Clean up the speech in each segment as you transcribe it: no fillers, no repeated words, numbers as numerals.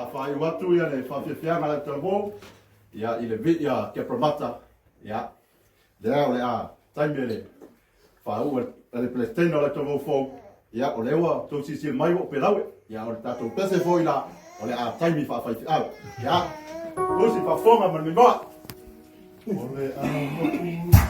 whai watu ia le whawhiawhianga le tamo, ia i le vi ia ke promata, ia. Lea o le a taimi le whau le pelestena le tamo fōu, ia o lewa tau sisi mai o pelawe, ia o le tātou pese fōi la, o le a taimi whawhiawhiau, ia. Usi whawhonga man mingoa. O le a motu.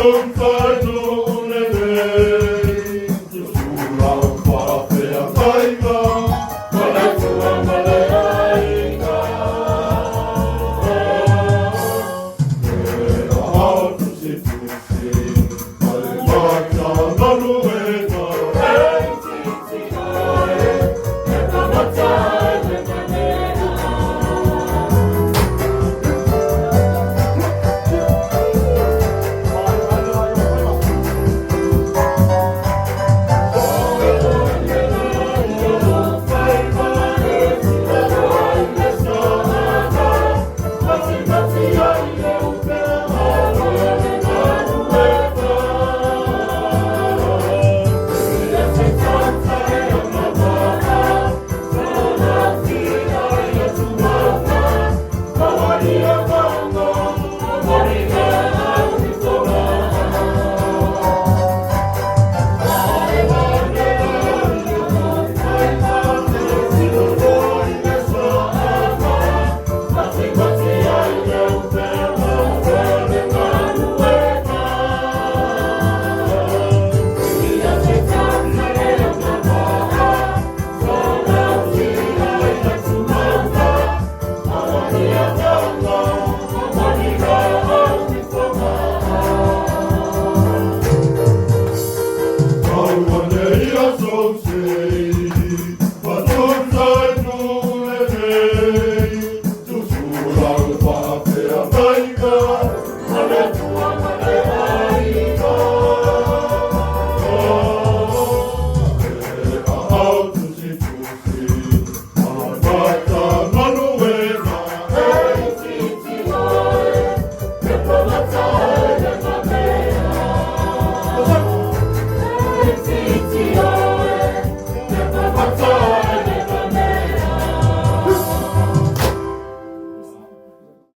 Don't fight,